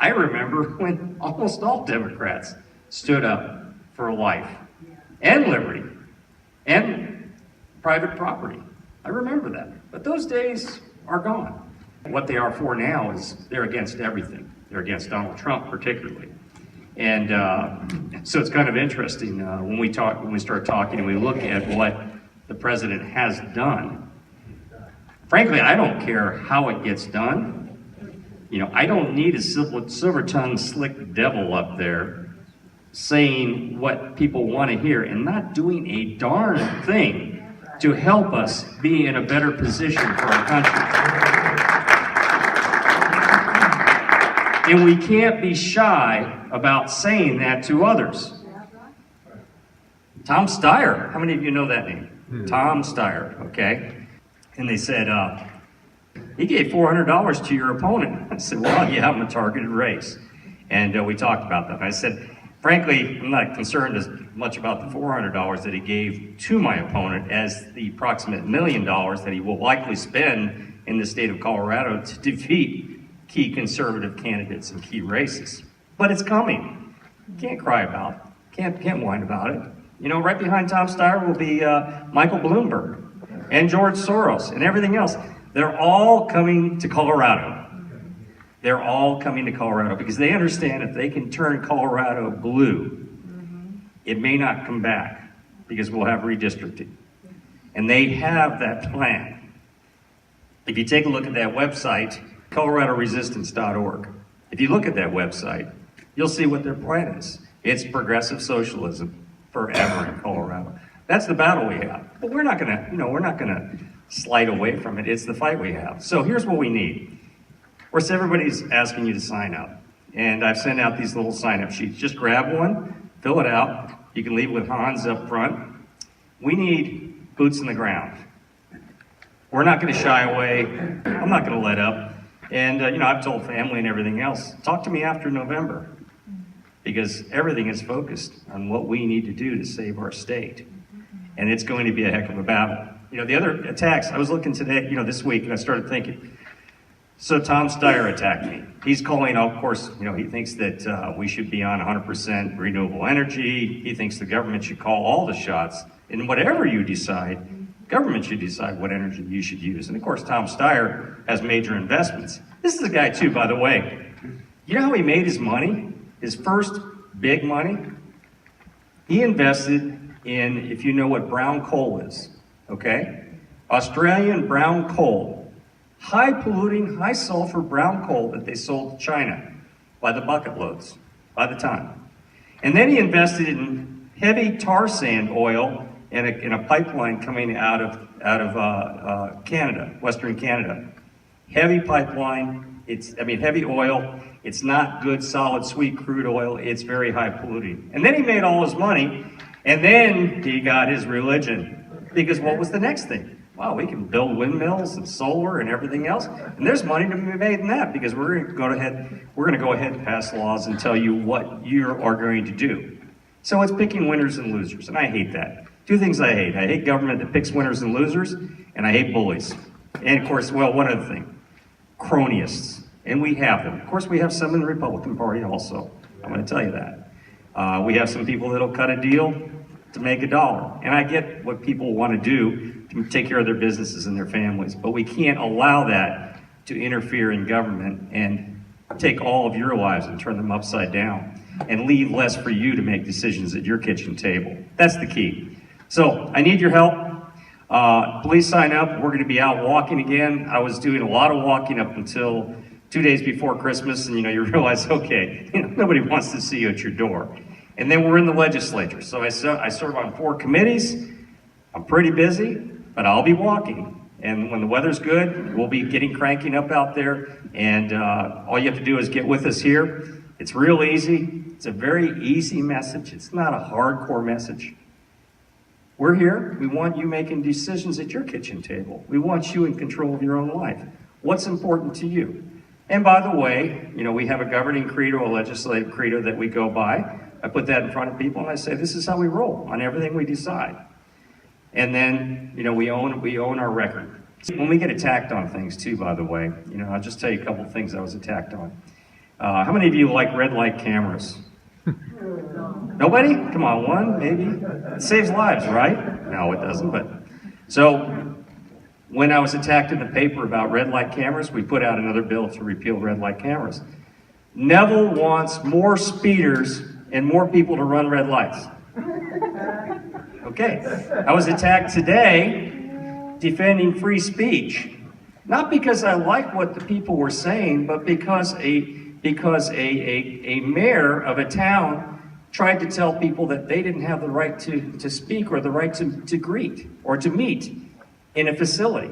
I remember when almost all Democrats stood up for life and liberty and private property. I remember that. But those days are gone. What they are for now is they're against everything. They're against Donald Trump particularly. And so it's kind of interesting when we start talking and we look at what the president has done. Frankly, I don't care how it gets done. You know, I don't need a silver-tongued, slick devil up there saying what people want to hear and not doing a darn thing to help us be in a better position for our country. And we can't be shy about saying that to others. Tom Steyer, how many of you know that name? Tom Steyer, okay? And they said, he gave $400 to your opponent. I said, well, yeah, I'm a targeted race. And we talked about that. I said, frankly, I'm not concerned as much about the $400 that he gave to my opponent as the approximate $1 million that he will likely spend in the state of Colorado to defeat key conservative candidates in key races. But it's coming. Can't cry about it. Can't whine about it. You know, right behind Tom Steyer will be Michael Bloomberg and George Soros and everything else. They're all coming to Colorado. They're all coming to Colorado because they understand if they can turn Colorado blue, it may not come back because we'll have redistricting. And they have that plan. If you take a look at that website, coloradoresistance.org, if you look at that website, you'll see what their plan is. It's progressive socialism forever in Colorado. That's the battle we have. But we're not gonna slide away from it. It's the fight we have. So here's what we need. Of course, everybody's asking you to sign up. And I've sent out these little sign-up sheets. Just grab one, fill it out. You can leave with Hans up front. We need boots in the ground. We're not gonna shy away. I'm not gonna let up. And I've told family and everything else, talk to me after November, because everything is focused on what we need to do to save our state. And it's going to be a heck of a battle. You know, the other attacks, I was looking today, this week, and I started thinking, so Tom Steyer attacked me. He's calling, of course, he thinks that we should be on 100% renewable energy. He thinks the government should call all the shots. And whatever you decide, government should decide what energy you should use. And of course, Tom Steyer has major investments. This is a guy too, by the way. You know how he made his money? His first big money? He invested in, if you know what brown coal is, okay? Australian brown coal. High polluting, high sulfur brown coal that they sold to China by the bucket loads, by the ton. And then he invested in heavy tar sand oil in a pipeline coming out of Canada, Western Canada. Heavy pipeline, heavy oil. It's not good, solid, sweet crude oil. It's very high polluting. And then he made all his money, and then he got his religion. Because what was the next thing? Wow, we can build windmills and solar and everything else. And there's money to be made in that because we're going to go ahead and pass laws and tell you what you are going to do. So it's picking winners and losers, and I hate that. Two things I hate. I hate government that picks winners and losers, and I hate bullies. And of course, one other thing, cronyists. And we have them. Of course, we have some in the Republican Party also. I'm going to tell you that. We have some people that'll cut a deal to make a dollar. And I get what people want to do to take care of their businesses and their families, but we can't allow that to interfere in government and take all of your lives and turn them upside down and leave less for you to make decisions at your kitchen table. That's the key. So I need your help. Please sign up. We're going to be out walking again. I was doing a lot of walking up until 2 days before Christmas, and you realize, okay, nobody wants to see you at your door. And then we're in the legislature. So I serve on 4 committees. I'm pretty busy, but I'll be walking. And when the weather's good, we'll be cranking up out there. And all you have to do is get with us here. It's real easy. It's a very easy message. It's not a hardcore message. We're here. We want you making decisions at your kitchen table. We want you in control of your own life. What's important to you? And by the way, we have a governing credo, a legislative credo that we go by. I put that in front of people and I say, this is how we roll on everything we decide. And then, we own our record. When we get attacked on things too, by the way, I'll just tell you a couple of things I was attacked on. How many of you like red light cameras? Nobody? Come on, one, maybe? It saves lives, right? No, it doesn't, but... So, when I was attacked in the paper about red light cameras, we put out another bill to repeal red light cameras. Neville wants more speeders and more people to run red lights. Okay, I was attacked today defending free speech. Not because I like what the people were saying, but because a mayor of a town tried to tell people that they didn't have the right to speak or the right to greet or to meet in a facility.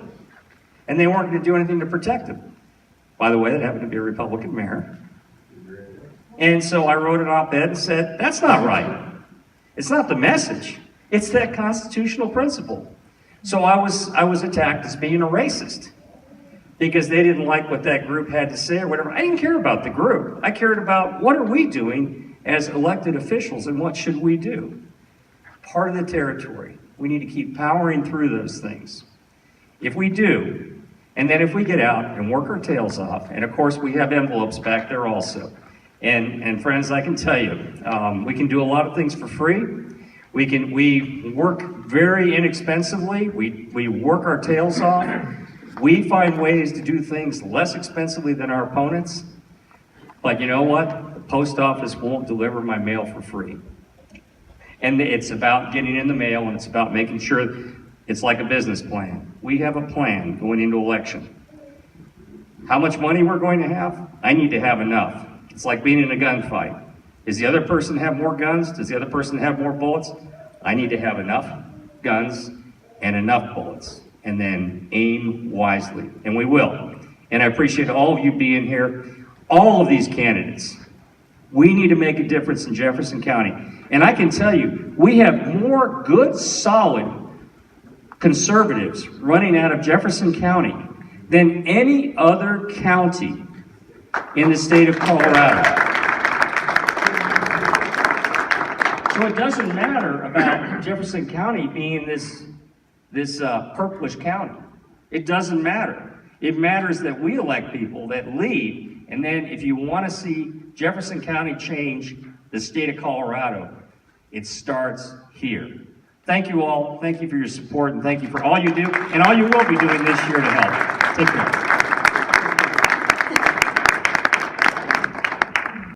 And they weren't going to do anything to protect them. By the way, that happened to be a Republican mayor. And so I wrote an op-ed and said, that's not right. It's not the message. It's that constitutional principle. So I was attacked as being a racist because they didn't like what that group had to say or whatever. I didn't care about the group. I cared about what are we doing as elected officials and what should we do? Part of the territory. We need to keep powering through those things. If we do, and then if we get out and work our tails off, and of course we have envelopes back there also. And friends, I can tell you, we can do a lot of things for free. We work very inexpensively. We work our tails off. We find ways to do things less expensively than our opponents. But you know what? The post office won't deliver my mail for free. And it's about getting in the mail, and it's about making sure it's like a business plan. We have a plan going into election. How much money we're going to have? I need to have enough. It's like being in a gunfight. Does the other person have more guns? Does the other person have more bullets? I need to have enough guns and enough bullets, and then aim wisely, and we will. And I appreciate all of you being here. All of these candidates, we need to make a difference in Jefferson County. And I can tell you, we have more good, solid conservatives running out of Jefferson County than any other county in the state of Colorado. So it doesn't matter about Jefferson County being this purplish county. It doesn't matter. It matters that we elect people that lead, and then if you want to see Jefferson County change the state of Colorado, it starts here. Thank you all. Thank you for your support, and thank you for all you do and all you will be doing this year to help. Take care.